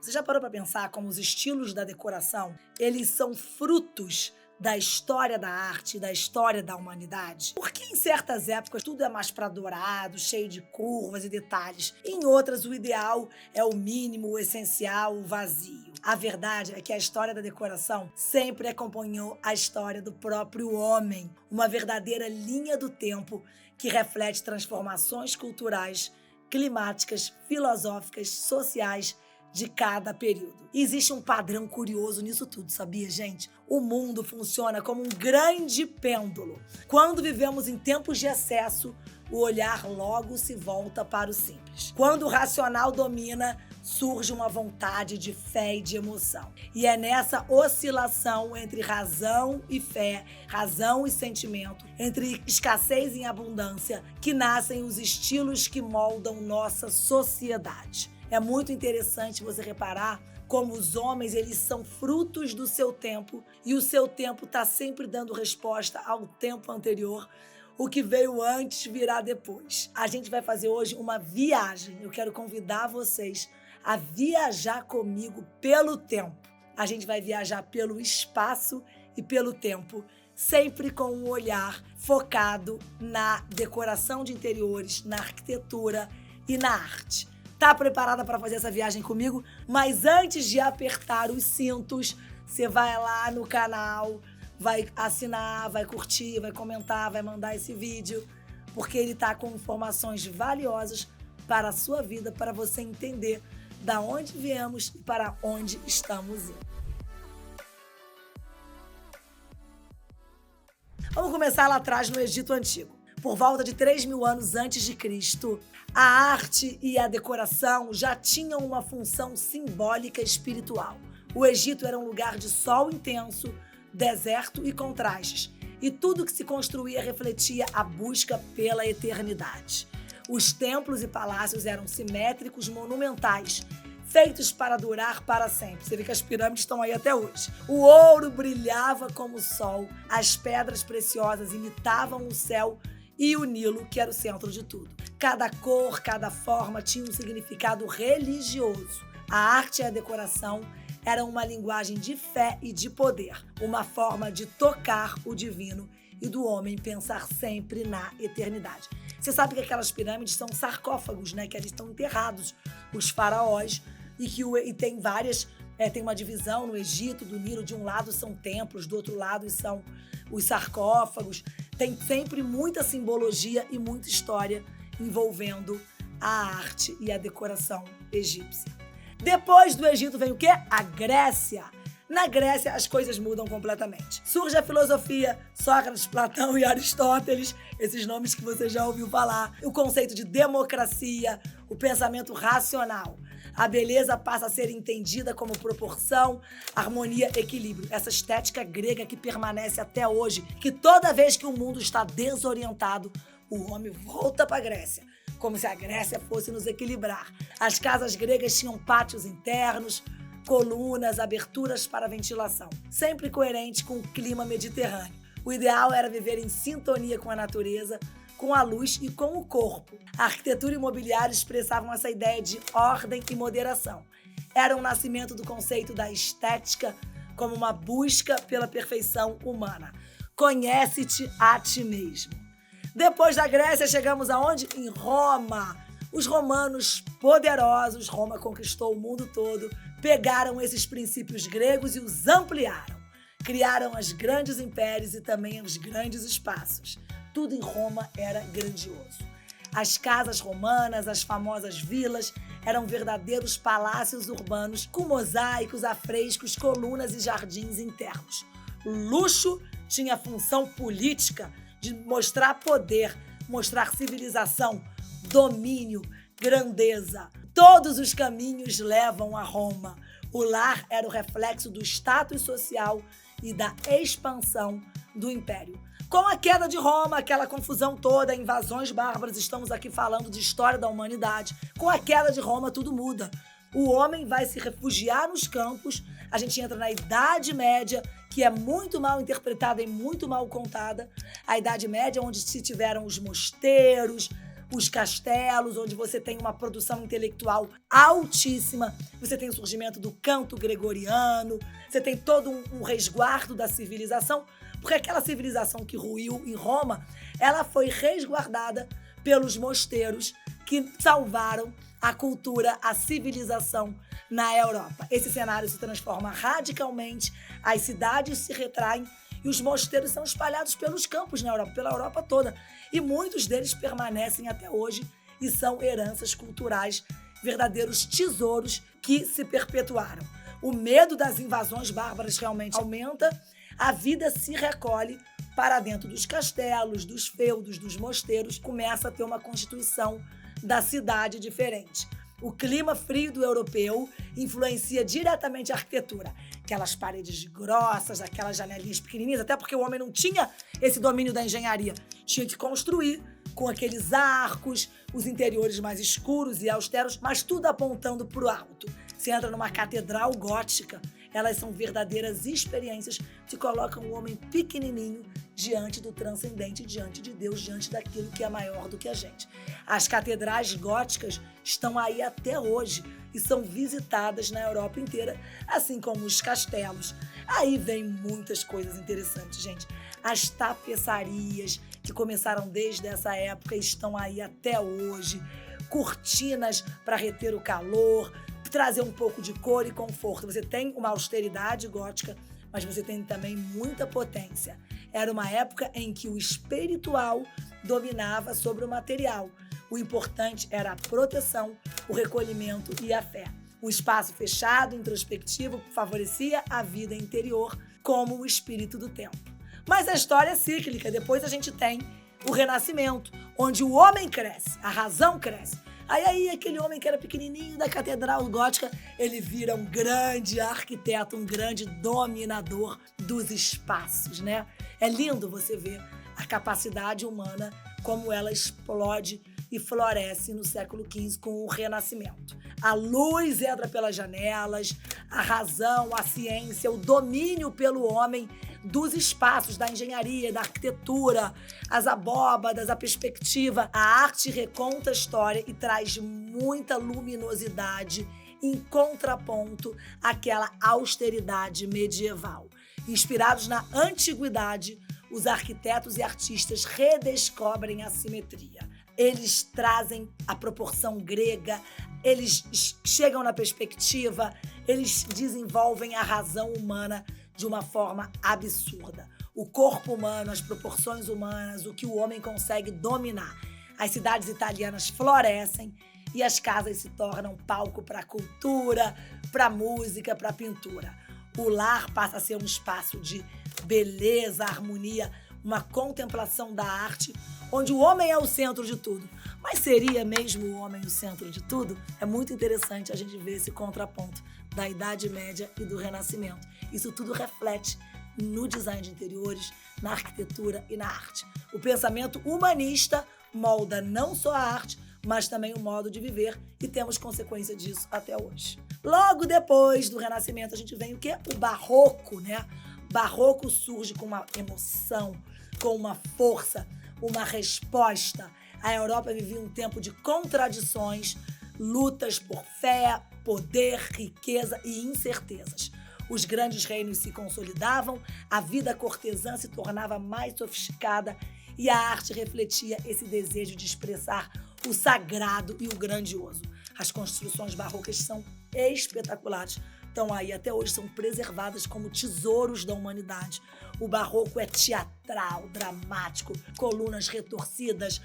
Você já parou para pensar como os estilos da decoração, eles são frutos da história da arte, da história da humanidade? Porque em certas épocas tudo é mais para dourado, cheio de curvas e detalhes. Em outras, o ideal é o mínimo, o essencial, o vazio. A verdade é que a história da decoração sempre acompanhou a história do próprio homem, uma verdadeira linha do tempo que reflete transformações culturais, climáticas, filosóficas, sociais de cada período. E existe um padrão curioso nisso tudo, sabia, gente? O mundo funciona como um grande pêndulo. Quando vivemos em tempos de excesso, o olhar logo se volta para o simples. Quando o racional domina, surge uma vontade de fé e de emoção. E é nessa oscilação entre razão e fé, razão e sentimento, entre escassez e abundância, que nascem os estilos que moldam nossa sociedade. É muito interessante você reparar como os homens, eles são frutos do seu tempo e o seu tempo está sempre dando resposta ao tempo anterior. O que veio antes virá depois. A gente vai fazer hoje uma viagem. Eu quero convidar vocês a viajar comigo pelo tempo. A gente vai viajar pelo espaço e pelo tempo, sempre com um olhar focado na decoração de interiores, na arquitetura e na arte. Tá preparada para fazer essa viagem comigo? Mas antes de apertar os cintos, você vai lá no canal, vai assinar, vai curtir, vai comentar, vai mandar esse vídeo, porque ele tá com informações valiosas para a sua vida, para você entender da onde viemos e para onde estamos indo. Vamos começar lá atrás no Egito Antigo. Por volta de 3.000 anos antes de Cristo, a arte e a decoração já tinham uma função simbólica espiritual. O Egito era um lugar de sol intenso, deserto e contrastes, e tudo que se construía refletia a busca pela eternidade. Os templos e palácios eram simétricos, monumentais, feitos para durar para sempre. Você vê que as pirâmides estão aí até hoje. O ouro brilhava como o sol, as pedras preciosas imitavam o céu e o Nilo, que era o centro de tudo. Cada cor, cada forma tinha um significado religioso. A arte e a decoração eram uma linguagem de fé e de poder, uma forma de tocar o divino e do homem pensar sempre na eternidade. Você sabe que aquelas pirâmides são sarcófagos, né? Que eles estão enterrados, os faraós, e tem várias, tem uma divisão no Egito, do Nilo, de um lado são templos, do outro lado são os sarcófagos. Tem sempre muita simbologia e muita história envolvendo a arte e a decoração egípcia. Depois do Egito vem o quê? A Grécia. Na Grécia, as coisas mudam completamente. Surge a filosofia, Sócrates, Platão e Aristóteles, esses nomes que você já ouviu falar, o conceito de democracia, o pensamento racional. A beleza passa a ser entendida como proporção, harmonia, equilíbrio. Essa estética grega que permanece até hoje, que toda vez que o mundo está desorientado, o homem volta para a Grécia, como se a Grécia fosse nos equilibrar. As casas gregas tinham pátios internos, colunas, aberturas para ventilação, sempre coerente com o clima mediterrâneo. O ideal era viver em sintonia com a natureza, com a luz e com o corpo. A arquitetura e o mobiliário expressavam essa ideia de ordem e moderação. Era o nascimento do conceito da estética como uma busca pela perfeição humana. Conhece-te a ti mesmo. Depois da Grécia, chegamos aonde? Em Roma. Os romanos poderosos, Roma conquistou o mundo todo, pegaram esses princípios gregos e os ampliaram. Criaram os grandes impérios e também os grandes espaços. Tudo em Roma era grandioso. As casas romanas, as famosas vilas, eram verdadeiros palácios urbanos com mosaicos, afrescos, colunas e jardins internos. O luxo tinha função política de mostrar poder, mostrar civilização, domínio, grandeza. Todos os caminhos levam a Roma. O lar era o reflexo do status social e da expansão do império. Com a queda de Roma, aquela confusão toda, invasões bárbaras, estamos aqui falando de história da humanidade. Com a queda de Roma, tudo muda. O homem vai se refugiar nos campos, a gente entra na Idade Média, que é muito mal interpretada e muito mal contada. A Idade Média, onde se tiveram os mosteiros, os castelos, onde você tem uma produção intelectual altíssima, você tem o surgimento do canto gregoriano, você tem todo um resguardo da civilização, porque aquela civilização que ruiu em Roma, ela foi resguardada pelos mosteiros que salvaram a cultura, a civilização na Europa. Esse cenário se transforma radicalmente, as cidades se retraem e os mosteiros são espalhados pelos campos na Europa, pela Europa toda. E muitos deles permanecem até hoje e são heranças culturais, verdadeiros tesouros que se perpetuaram. O medo das invasões bárbaras realmente aumenta, a vida se recolhe para dentro dos castelos, dos feudos, dos mosteiros, começa a ter uma constituição da cidade diferente. O clima frio do europeu influencia diretamente a arquitetura. Aquelas paredes grossas, aquelas janelinhas pequenininhas, até porque o homem não tinha esse domínio da engenharia. Tinha que construir com aqueles arcos, os interiores mais escuros e austeros, mas tudo apontando para o alto. Você entra numa catedral gótica, elas são verdadeiras experiências que colocam o homem pequenininho diante do transcendente, diante de Deus, diante daquilo que é maior do que a gente. As catedrais góticas estão aí até hoje e são visitadas na Europa inteira, assim como os castelos. Aí vem muitas coisas interessantes, gente. As tapeçarias, que começaram desde essa época e estão aí até hoje. Cortinas para reter o calor, trazer um pouco de cor e conforto. Você tem uma austeridade gótica, mas você tem também muita potência. Era uma época em que o espiritual dominava sobre o material. O importante era a proteção, o recolhimento e a fé. Um espaço fechado, introspectivo, favorecia a vida interior como o espírito do tempo. Mas a história é cíclica. Depois a gente tem o Renascimento, onde o homem cresce, a razão cresce. Aí aquele homem que era pequenininho da catedral gótica, ele vira um grande arquiteto, um grande dominador dos espaços, né? É lindo você ver a capacidade humana, como ela explode e floresce no século XV com o Renascimento. A luz entra pelas janelas, a razão, a ciência, o domínio pelo homem dos espaços, da engenharia, da arquitetura, as abóbadas, a perspectiva. A arte reconta a história e traz muita luminosidade em contraponto àquela austeridade medieval. Inspirados na antiguidade, os arquitetos e artistas redescobrem a simetria. Eles trazem a proporção grega, eles chegam na perspectiva, eles desenvolvem a razão humana de uma forma absurda. O corpo humano, as proporções humanas, o que o homem consegue dominar. As cidades italianas florescem e as casas se tornam palco para a cultura, para a música, para a pintura. O lar passa a ser um espaço de beleza, harmonia, uma contemplação da arte, onde o homem é o centro de tudo. Mas seria mesmo o homem o centro de tudo? É muito interessante a gente ver esse contraponto da Idade Média e do Renascimento. Isso tudo reflete no design de interiores, na arquitetura e na arte. O pensamento humanista molda não só a arte, mas também o modo de viver, e temos consequência disso até hoje. Logo depois do Renascimento, a gente vem o quê? O Barroco, né? Barroco surge com uma emoção, com uma força, uma resposta. A Europa vivia um tempo de contradições, lutas por fé, poder, riqueza e incertezas. Os grandes reinos se consolidavam, a vida cortesã se tornava mais sofisticada e a arte refletia esse desejo de expressar o sagrado e o grandioso. As construções barrocas são espetaculares. Estão aí até hoje, são preservadas como tesouros da humanidade. O barroco é teatral, dramático, colunas retorcidas,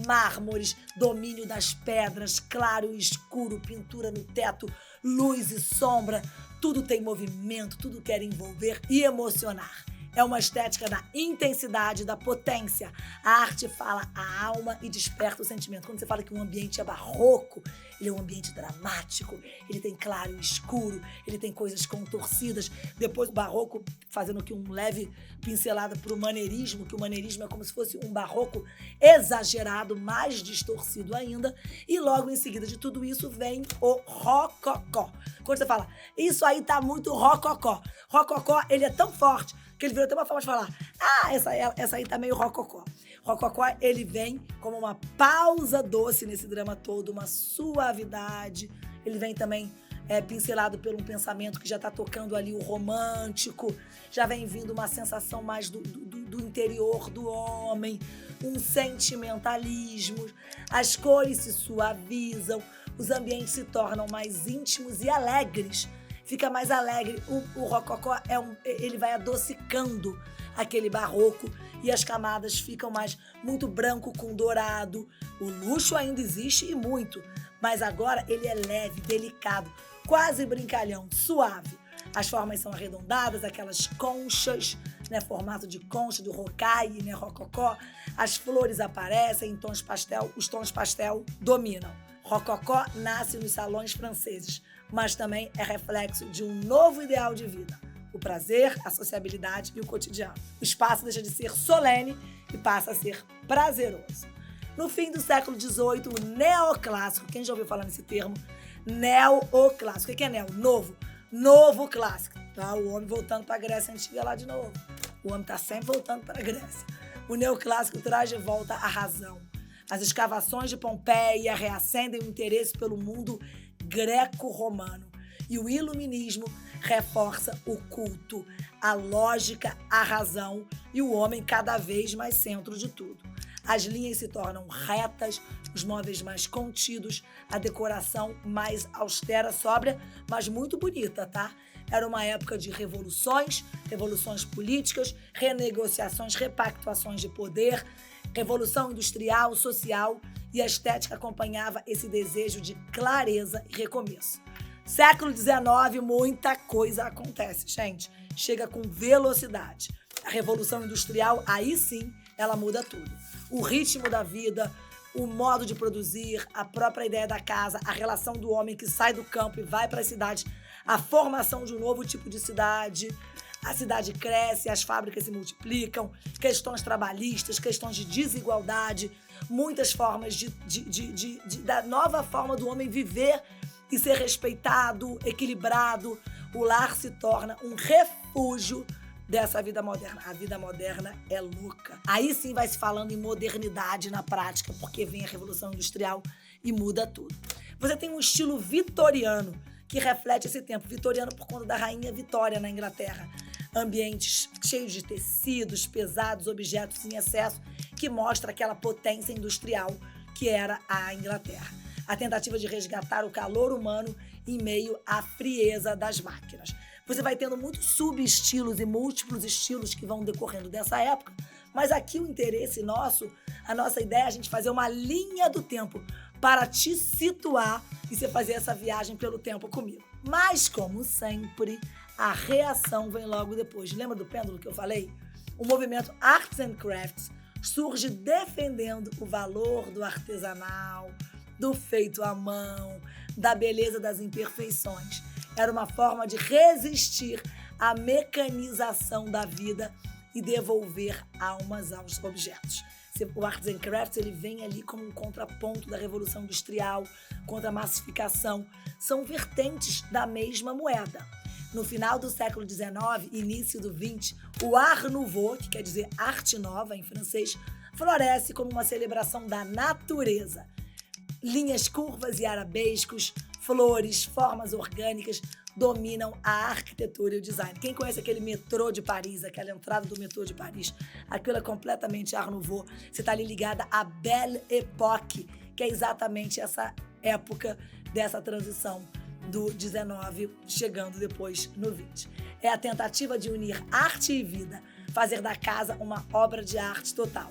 mármores, domínio das pedras, claro e escuro, pintura no teto, luz e sombra. Tudo tem movimento, tudo quer envolver e emocionar. É uma estética da intensidade, da potência. A arte fala a alma e desperta o sentimento. Quando você fala que um ambiente é barroco, ele é um ambiente dramático, ele tem claro e escuro, ele tem coisas contorcidas. Depois o barroco, fazendo aqui um leve pincelada para o maneirismo, que o maneirismo é como se fosse um barroco exagerado, mais distorcido ainda. E logo em seguida de tudo isso vem o rococó. Quando você fala, isso aí tá muito rococó. Rococó, ele é tão forte que ele virou até uma forma de falar, essa aí tá meio rococó. Rococó, ele vem como uma pausa doce nesse drama todo, uma suavidade. Ele vem também pincelado por um pensamento que já está tocando ali o romântico, já vem vindo uma sensação mais do interior do homem, um sentimentalismo, as cores se suavizam, os ambientes se tornam mais íntimos e alegres. Fica mais alegre. O rococó ele vai adocicando aquele barroco e as camadas ficam mais muito branco com dourado. O luxo ainda existe e muito, mas agora ele é leve, delicado, quase brincalhão, suave. As formas são arredondadas, aquelas conchas, né, formato de concha, do rocaille, né, rococó. As flores aparecem em tons pastel, os tons pastel dominam. Rococó nasce nos salões franceses, mas também é reflexo de um novo ideal de vida: o prazer, a sociabilidade e o cotidiano. O espaço deixa de ser solene e passa a ser prazeroso. No fim do século XVIII, o neoclássico, quem já ouviu falar nesse termo? Neoclássico. O que é neo? Novo. Novo clássico. Tá? O homem voltando para a Grécia Antiga lá de novo. O homem está sempre voltando para a Grécia. O neoclássico traz de volta a razão. As escavações de Pompeia reacendem o interesse pelo mundo greco-romano. E o iluminismo reforça o culto, a lógica, a razão e o homem cada vez mais centro de tudo. As linhas se tornam retas, os móveis mais contidos, a decoração mais austera, sóbria, mas muito bonita, tá? Era uma época de revoluções políticas, renegociações, repactuações de poder, revolução industrial, social, e a estética acompanhava esse desejo de clareza e recomeço. Século XIX, muita coisa acontece, gente. Chega com velocidade. A Revolução Industrial, aí sim, ela muda tudo. O ritmo da vida, o modo de produzir, a própria ideia da casa, a relação do homem que sai do campo e vai para a cidade, a formação de um novo tipo de cidade. A cidade cresce, as fábricas se multiplicam, questões trabalhistas, questões de desigualdade, muitas formas da nova forma do homem viver e ser respeitado, equilibrado. O lar se torna um refúgio dessa vida moderna. A vida moderna é louca. Aí sim vai se falando em modernidade na prática, porque vem a Revolução Industrial e muda tudo. Você tem um estilo vitoriano que reflete esse tempo. Vitoriano por conta da rainha Vitória na Inglaterra. Ambientes cheios de tecidos, pesados, objetos em excesso, que mostra aquela potência industrial que era a Inglaterra. A tentativa de resgatar o calor humano em meio à frieza das máquinas. Você vai tendo muitos subestilos e múltiplos estilos que vão decorrendo dessa época, mas aqui o interesse nosso, a nossa ideia é a gente fazer uma linha do tempo para te situar e você fazer essa viagem pelo tempo comigo. Mas, como sempre, a reação vem logo depois. Lembra do pêndulo que eu falei? O movimento Arts and Crafts surge defendendo o valor do artesanal, do feito à mão, da beleza das imperfeições. Era uma forma de resistir à mecanização da vida e devolver almas aos objetos. O Arts and Crafts ele vem ali como um contraponto da Revolução Industrial, contra a massificação. São vertentes da mesma moeda. No final do século XIX, início do XX, o Art Nouveau, que quer dizer arte nova em francês, floresce como uma celebração da natureza. Linhas curvas e arabescos, flores, formas orgânicas dominam a arquitetura e o design. Quem conhece aquele metrô de Paris, aquela entrada do metrô de Paris, aquilo é completamente Art Nouveau. Você está ali ligada à Belle Époque, que é exatamente essa época dessa transição do 19 chegando depois no 20. É a tentativa de unir arte e vida, fazer da casa uma obra de arte total.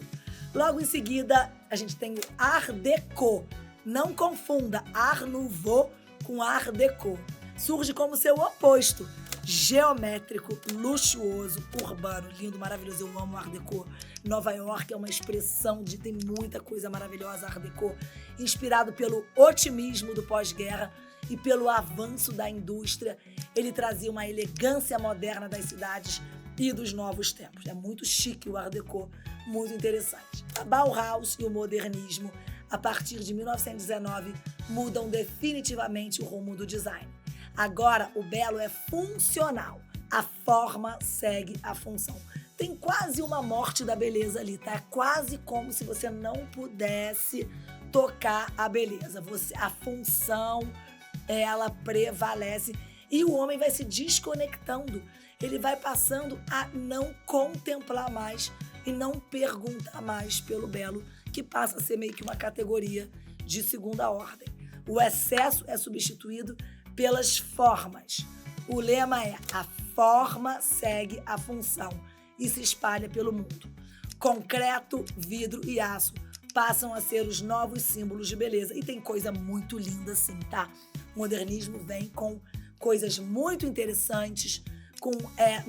Logo em seguida, a gente tem o Art Deco. Não confunda Art Nouveau com Art Deco. Surge como seu oposto, geométrico, luxuoso, urbano, lindo, maravilhoso. Eu amo Art Deco. Nova York é uma expressão tem muita coisa maravilhosa, Art Deco, inspirado pelo otimismo do pós-guerra e pelo avanço da indústria. Ele trazia uma elegância moderna das cidades e dos novos tempos. É muito chique o Art Deco, muito interessante. A Bauhaus e o modernismo, a partir de 1919, mudam definitivamente o rumo do design. Agora, o belo é funcional. A forma segue a função. tem quase uma morte da beleza ali, tá? É quase como se você não pudesse tocar a beleza. A função, ela prevalece e o homem vai se desconectando. Ele vai passando a não contemplar mais e não perguntar mais pelo belo, que passa a ser meio que uma categoria de segunda ordem. O excesso é substituído pelas formas. O lema é: a forma segue a função e se espalha pelo mundo. Concreto, vidro e aço passam a ser os novos símbolos de beleza. E tem coisa muito linda assim, tá? O modernismo vem com coisas muito interessantes, com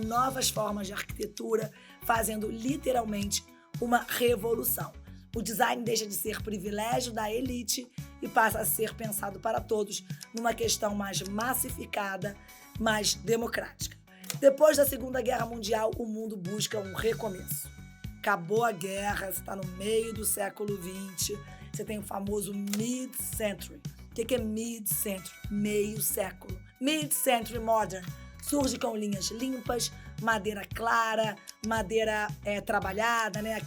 novas formas de arquitetura, fazendo literalmente uma revolução. O design deixa de ser privilégio da elite e passa a ser pensado para todos, numa questão mais massificada, mais democrática. Depois da Segunda Guerra Mundial, o mundo busca um recomeço. Acabou a guerra, você está no meio do século XX, você tem o famoso mid-century. O que é mid-century? Meio século. Mid-century modern surge com linhas limpas, madeira clara, madeira trabalhada, né?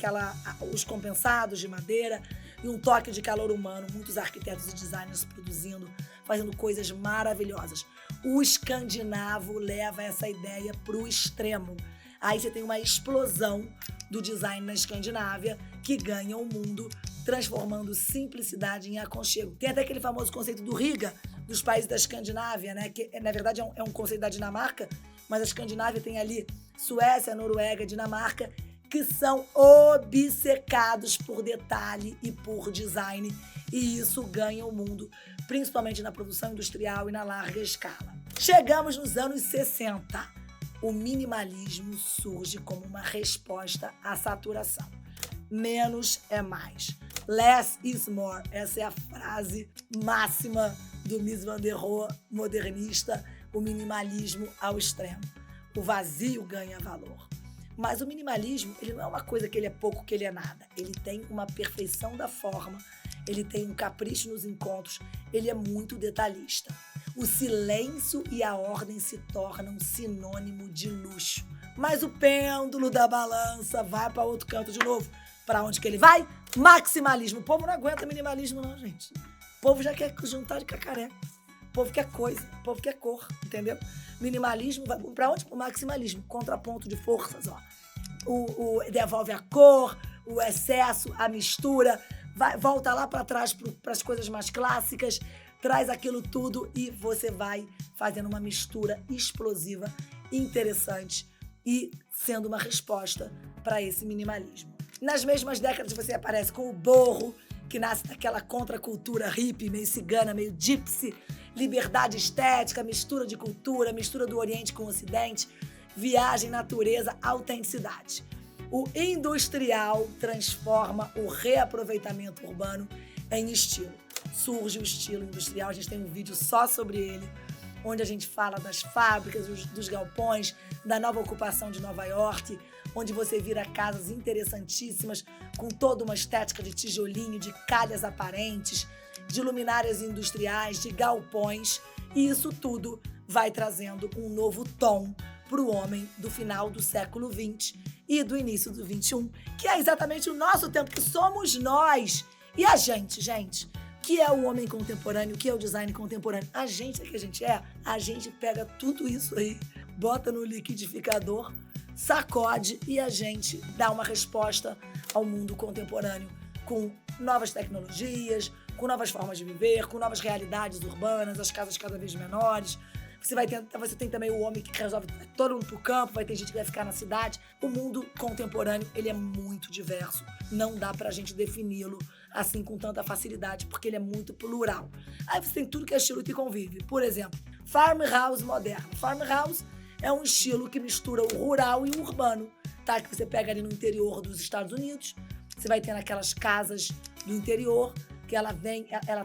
Os compensados de madeira e um toque de calor humano. Muitos arquitetos e designers produzindo, fazendo coisas maravilhosas. O escandinavo leva essa ideia para o extremo. Aí você tem uma explosão do design na Escandinávia que ganha o mundo, transformando simplicidade em aconchego. Tem até aquele famoso conceito do Riga, dos países da Escandinávia, né? Que na verdade é um conceito da Dinamarca, mas a Escandinávia tem ali Suécia, Noruega, Dinamarca, que são obcecados por detalhe e por design, e isso ganha o mundo, principalmente na produção industrial e na larga escala. Chegamos nos anos 60. O minimalismo surge como uma resposta à saturação. Menos é mais. Less is more. Essa é a frase máxima do Mies van der Rohe, modernista, o minimalismo ao extremo. O vazio ganha valor. Mas o minimalismo, ele não é uma coisa que ele é pouco, que ele é nada. Ele tem uma perfeição da forma, ele tem um capricho nos encontros, ele é muito detalhista. O silêncio e a ordem se tornam sinônimo de luxo. Mas o pêndulo da balança vai para outro canto de novo. Para onde que ele vai? Maximalismo. O povo não aguenta minimalismo não, gente. O povo já quer juntar de cacaré. O povo quer coisa, o povo quer cor, entendeu? Minimalismo vai para onde? O maximalismo. Contraponto de forças, ó. Devolve a cor, o excesso, a mistura, volta lá para trás para as coisas mais clássicas, traz aquilo tudo e você vai fazendo uma mistura explosiva, interessante e sendo uma resposta para esse minimalismo. Nas mesmas décadas você aparece com o boho, que nasce daquela contracultura hippie, meio cigana, meio gypsy, liberdade estética, mistura de cultura, mistura do Oriente com o Ocidente, viagem, natureza, autenticidade. O industrial transforma o reaproveitamento urbano em estilo. Surge o estilo industrial, a gente tem um vídeo só sobre ele, onde a gente fala das fábricas, dos galpões, da nova ocupação de Nova York, onde você vira casas interessantíssimas, com toda uma estética de tijolinho, de calhas aparentes, de luminárias industriais, de galpões, e isso tudo vai trazendo um novo tom para o homem do final do século XX e do início do XXI, que é exatamente o nosso tempo, que somos nós. E a gente, que é o homem contemporâneo, que é o design contemporâneo. A gente a gente pega tudo isso aí, bota no liquidificador, sacode e a gente dá uma resposta ao mundo contemporâneo com novas tecnologias, com novas formas de viver, com novas realidades urbanas, as casas cada vez menores. Você tem também o homem que resolve todo mundo pro campo, vai ter gente que vai ficar na cidade. O mundo contemporâneo, ele é muito diverso. Não dá pra gente defini-lo assim com tanta facilidade, porque ele é muito plural. Aí você tem tudo que é estilo que convive. Por exemplo, farmhouse moderno. Farmhouse é um estilo que mistura o rural e o urbano, tá? Que você pega ali no interior dos Estados Unidos, você vai ter naquelas casas do interior, que ela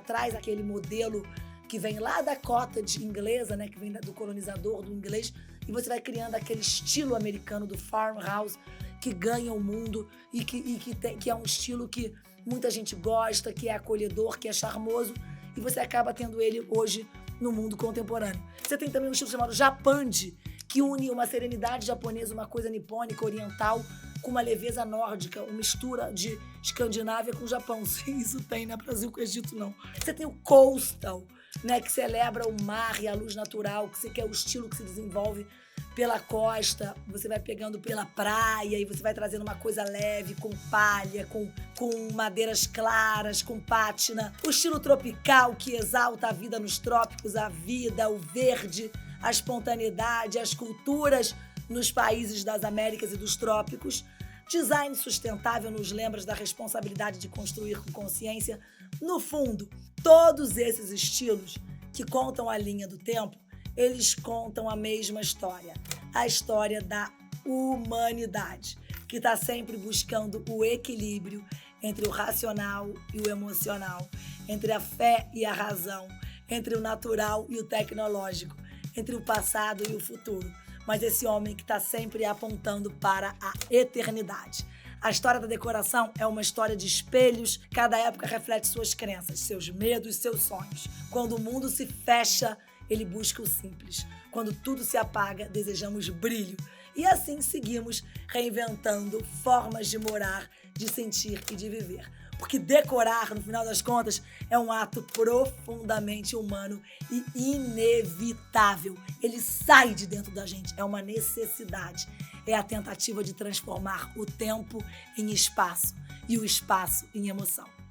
traz aquele modelo que vem lá da cottage inglesa, né, que vem do colonizador, do inglês, e você vai criando aquele estilo americano do farmhouse que ganha o mundo e que é um estilo que muita gente gosta, que é acolhedor, que é charmoso, e você acaba tendo ele hoje no mundo contemporâneo. Você tem também um estilo chamado Japandi, que une uma serenidade japonesa, uma coisa nipônica, oriental, com uma leveza nórdica, uma mistura de Escandinávia com Japão. Sim, isso tem, não é Brasil com Egito, não. Você tem o coastal, né, que celebra o mar e a luz natural, que é o estilo que se desenvolve pela costa, você vai pegando pela praia e você vai trazendo uma coisa leve, com palha, com madeiras claras, com pátina. O estilo tropical, que exalta a vida nos trópicos, a vida, o verde, a espontaneidade, as culturas nos países das Américas e dos trópicos. Design sustentável nos lembra da responsabilidade de construir com consciência. No fundo, todos esses estilos que contam a linha do tempo, eles contam a mesma história, a história da humanidade, que está sempre buscando o equilíbrio entre o racional e o emocional, entre a fé e a razão, entre o natural e o tecnológico, entre o passado e o futuro. Mas esse homem que está sempre apontando para a eternidade. A história da decoração é uma história de espelhos. Cada época reflete suas crenças, seus medos, seus sonhos. Quando o mundo se fecha, ele busca o simples. Quando tudo se apaga, desejamos brilho. E assim seguimos reinventando formas de morar, de sentir e de viver. Porque decorar, no final das contas, é um ato profundamente humano e inevitável. Ele sai de dentro da gente, é uma necessidade. É a tentativa de transformar o tempo em espaço e o espaço em emoção.